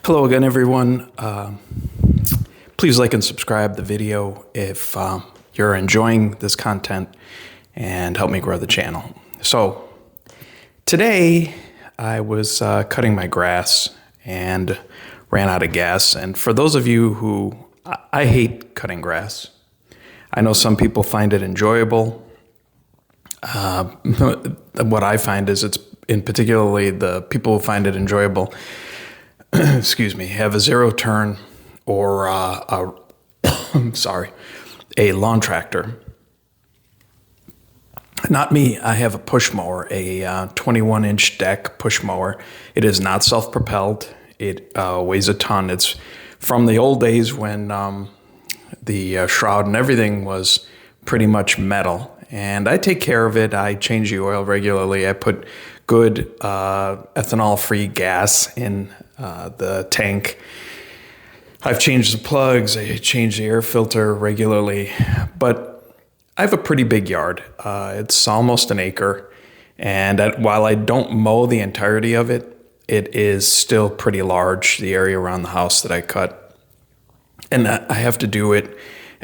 Hello again, everyone. Please like and subscribe the video if you're enjoying this content and help me grow the channel. So today I was cutting my grass and ran out of gas. And for those of you who, I hate cutting grass. I know some people find it enjoyable. What I find is it's in particularly the people who find it enjoyable excuse me, have a zero turn or a lawn tractor. Not me. I have a push mower, a 21-inch deck push mower. It is not self-propelled. It weighs a ton. It's from the old days when the shroud and everything was pretty much metal. And I take care of it. I change the oil regularly. I put good ethanol-free gas in the tank. I've changed the plugs. I change the air filter regularly. But I have a pretty big yard. It's almost an acre. And while I don't mow the entirety of it, it is still pretty large, the area around the house that I cut. And I have to do it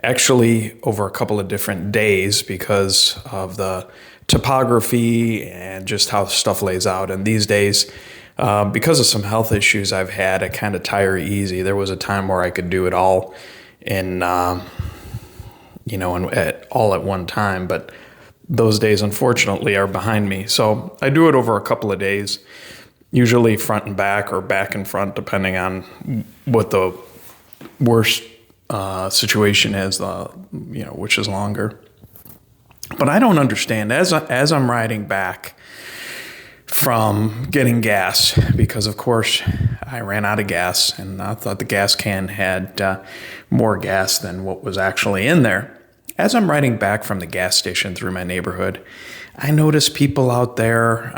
actually over a couple of different days because of the topography and just how stuff lays out. And these days, because of some health issues I've had, I kind of tire easy. There was a time where I could do it all in, all at one time, but those days, unfortunately, are behind me. So I do it over a couple of days, usually front and back or back and front, depending on what the worst situation is, which is longer. But I don't understand. As I'm riding back from getting gas, because of course I ran out of gas and I thought the gas can had more gas than what was actually in there. As I'm riding back from the gas station through my neighborhood, I notice people out there,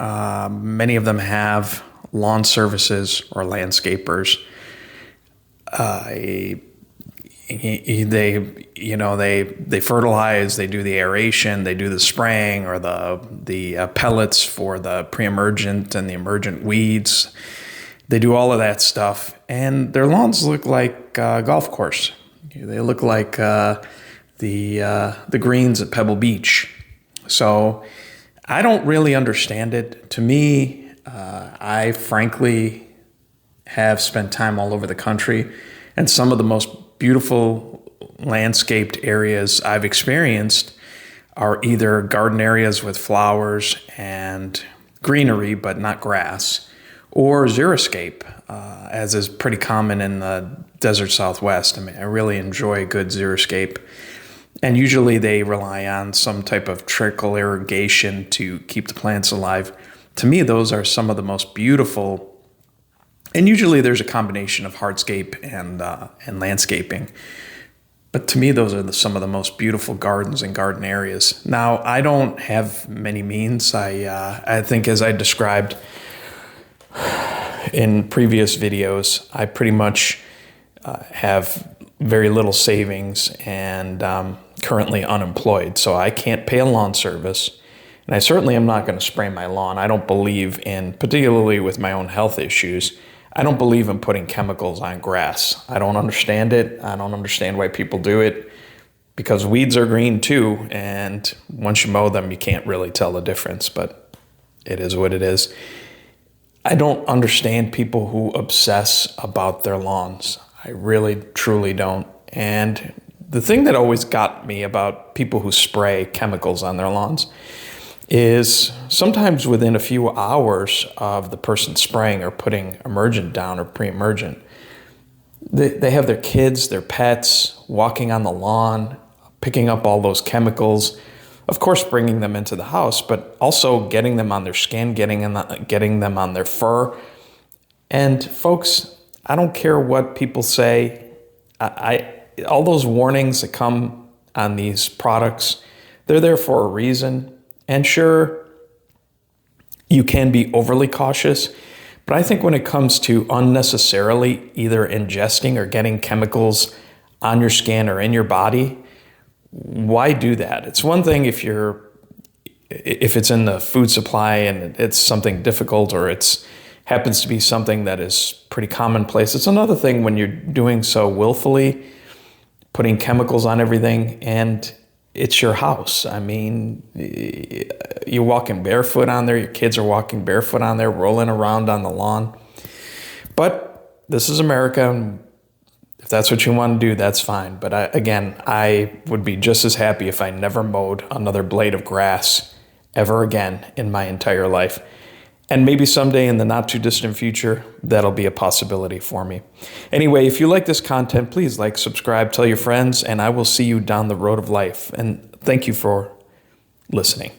many of them have lawn services or landscapers. They fertilize, they do the aeration, they do the spraying or the pellets for the pre-emergent and the emergent weeds. They do all of that stuff, and their lawns look like a golf course. They look like the greens at Pebble Beach. So I don't really understand it. To me, I frankly have spent time all over the country, and some of the most beautiful landscaped areas I've experienced are either garden areas with flowers and greenery, but not grass, or xeriscape, as is pretty common in the desert Southwest. I mean, I really enjoy good xeriscape. And usually they rely on some type of trickle irrigation to keep the plants alive. To me, those are some of the most beautiful. And usually there's a combination of hardscape and landscaping. But to me, those are some of the most beautiful gardens and garden areas. Now, I don't have many means. I think, as I described in previous videos, I pretty much have very little savings and currently unemployed. So I can't pay a lawn service. And I certainly am not going to spray my lawn. I don't believe in, particularly with my own health issues, I don't believe in putting chemicals on grass. I don't understand it. I don't understand why people do it, because weeds are green too, and once you mow them, you can't really tell the difference, but it is what it is. I don't understand people who obsess about their lawns. I really, truly don't. And the thing that always got me about people who spray chemicals on their lawns is sometimes within a few hours of the person spraying or putting emergent down or pre-emergent, they have their kids, their pets walking on the lawn, picking up all those chemicals, of course bringing them into the house, but also getting them on their skin, getting them on their fur. And folks, I don't care what people say. All those warnings that come on these products, they're there for a reason. And sure, you can be overly cautious, but I think when it comes to unnecessarily either ingesting or getting chemicals on your skin or in your body, why do that? It's one thing if it's in the food supply and it's something difficult or it's happens to be something that is pretty commonplace. It's another thing when you're doing so willfully, putting chemicals on everything, and it's your house. I mean, you're walking barefoot on there. Your kids are walking barefoot on there, rolling around on the lawn. But this is America, and if that's what you want to do, that's fine. But I would be just as happy if I never mowed another blade of grass ever again in my entire life. And maybe someday in the not too distant future, that'll be a possibility for me. Anyway, if you like this content, please like, subscribe, tell your friends, and I will see you down the road of life. And thank you for listening.